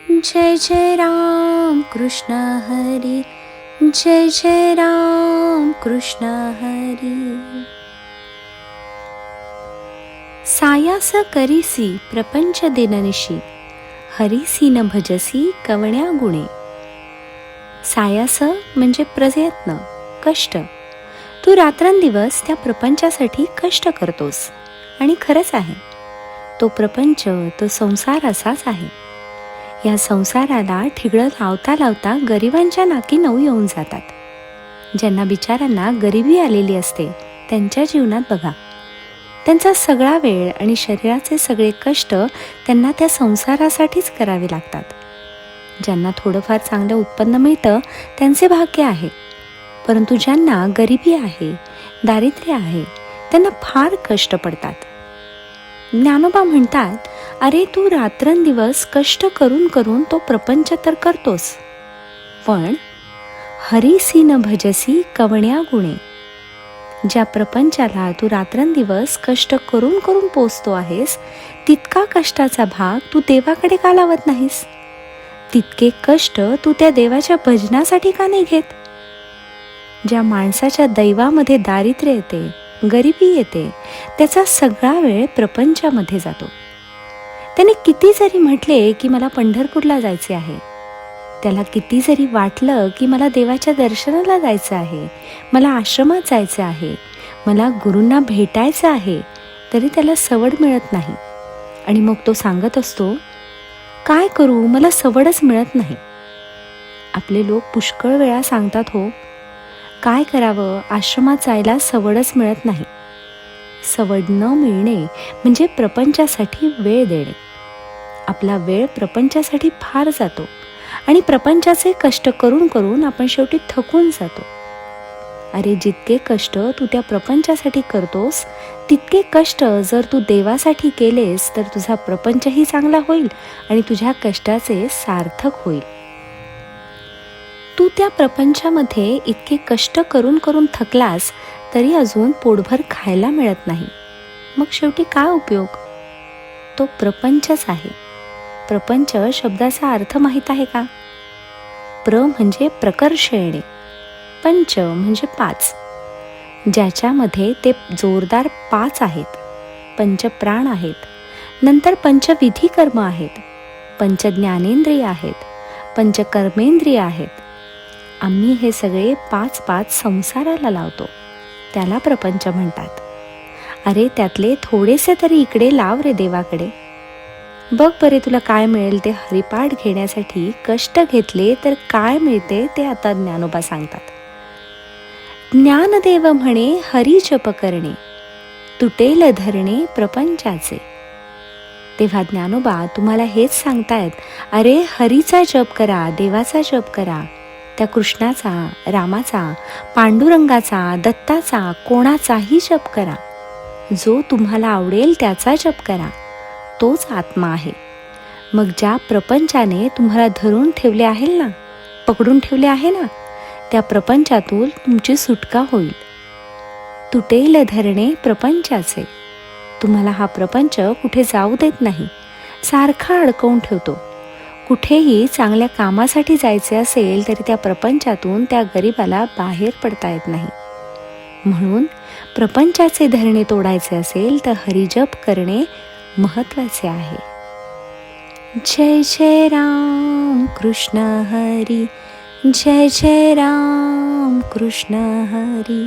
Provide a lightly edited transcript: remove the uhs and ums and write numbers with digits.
जय जय राम कृष्ण हरी, जय जय राम कृष्ण हरी. सायास करीसी प्रपंच दिननिशी, हरीसी न भजसी कवण्या गुणे. सायास म्हणजे प्रयत्न, कष्ट. तू रात्रंदिवस त्या प्रपंचासाठी कष्ट करतोस आणि खरंच आहे, तो प्रपंच, तो संसार असाच आहे. या संसाराला ठिगळं लावता लावता गरिबांच्या नाकी नऊ येऊन जातात. ज्यांना बिचारांना गरिबी आलेली असते त्यांच्या जीवनात बघा, त्यांचा सगळा वेळ आणि शरीराचे सगळे कष्ट त्यांना त्या संसारासाठीच करावे लागतात. ज्यांना थोडंफार चांगलं उत्पन्न मिळतं त्यांचे भाग्य आहे, परंतु ज्यांना गरिबी आहे, दारिद्र्य आहे, त्यांना फार कष्ट पडतात. ज्ञानोबा म्हणतात, अरे तू रात्रंदिवस कष्ट करून करून तो प्रपंच तर करतोस, पण हरीसी न भजसी कवण्या गुणे. ज्या प्रपंचाला तू रात्रंदिवस कष्ट करून करून पोचतो आहेस, तितका कष्टाचा भाग तू देवाकडे का लावत नाहीस? तितके कष्ट तू त्या देवाच्या भजनासाठी का नाही घेत? ज्या माणसाच्या दैवामध्ये दारिद्र्य येते, गरिबी येते, त्याचा सगळा वेळ प्रपंचामध्ये जातो. त्याने किती जरी म्हटले की मला पंढरपूरला जायचे आहे, त्याला किती जरी वाटलं की मला देवाच्या दर्शनाला जायचं आहे, मला आश्रमात जायचं आहे, मला गुरूंना भेटायचं आहे, तरी त्याला सवड मिळत नाही. आणि मग तो सांगत असतो, काय करू, मला सवडच मिळत नाही. आपले लोक पुष्कळ वेळा सांगतात, हो काय करावं, आश्रमात जायला सवडच मिळत नाही. सवड न मिळणे म्हणजे प्रपंचासाठी वेळ देणे. आपला वेळ प्रपंचासाठी फार जातो आणि प्रपंचाचे कष्ट करून करून आपण शेवटी थकून जातो. अरे जितके कष्ट तू त्या प्रपंचासाठी करतोस, तितके कष्ट जर तू देवासाठी केलेस तर तुझा प्रपंचही चांगला होईल आणि तुझ्या कष्टाचे सार्थक होईल. तू त्या प्रपंचामध्ये इतके कष्ट करून करून थकलास तरी अजून पोटभर खायला मिळत नाही, मग शेवटी काय उपयोग? तो प्रपंचच आहे. प्रपंच शब्दाचा अर्थ माहीत आहे का? प्र म्हणजे प्रकर्ष येणे, पंच म्हणजे पाच. ज्याच्यामध्ये ते जोरदार पाच आहेत, पंचप्राण आहेत, नंतर पंचविधी कर्म आहेत, पंचज्ञानेंद्रिय आहेत, पंचकर्मेंद्रिय आहेत. आम्ही हे सगळे पाच पाच संसाराला लावतो, त्याला प्रपंच म्हणतात. अरे त्यातले थोडेसे तरी इकडे लाव रे देवाकडे. बघ बरे तुला काय मिळेल ते. हरिपाठ घेण्यासाठी कष्ट घेतले तर काय मिळते ते आता ज्ञानोबा सांगतात. ज्ञानदेव म्हणे हरी जप करणे, तुटेल धरणे प्रपंचाचे. तेव्हा ज्ञानोबा तुम्हाला हेच सांगतायत, अरे हरीचा जप करा, देवाचा जप करा. त्या कृष्णाचा, रामाचा, पांडुरंगाचा, दत्ताचा, कोणाचाही जप करा. जो तुम्हाला आवडेल त्याचा जप करा, तोच आत्मा आहे. मग ज्या प्रपंचाने तुम्हाला धरून ठेवले आहे ना, पकडून ठेवले आहे ना, त्या प्रपंचातून तुमची सुटका होईल. तुटेल धरणे प्रपंचाचे. तुम्हाला हा प्रपंच कुठे जाऊ देत नाही, सारखा अडकवून ठेवतो. कुठेही चांगल्या कामासाठी जायचे असेल तरी त्या प्रपंचातून त्या गरिबाला बाहेर पडता येत नाही. म्हणून प्रपंचाचे धरणे तोडायचे असेल तर हरिजप करणे महत्वाचे आहे. जय जय राम कृष्ण हरी, जय जय राम कृष्ण हरी.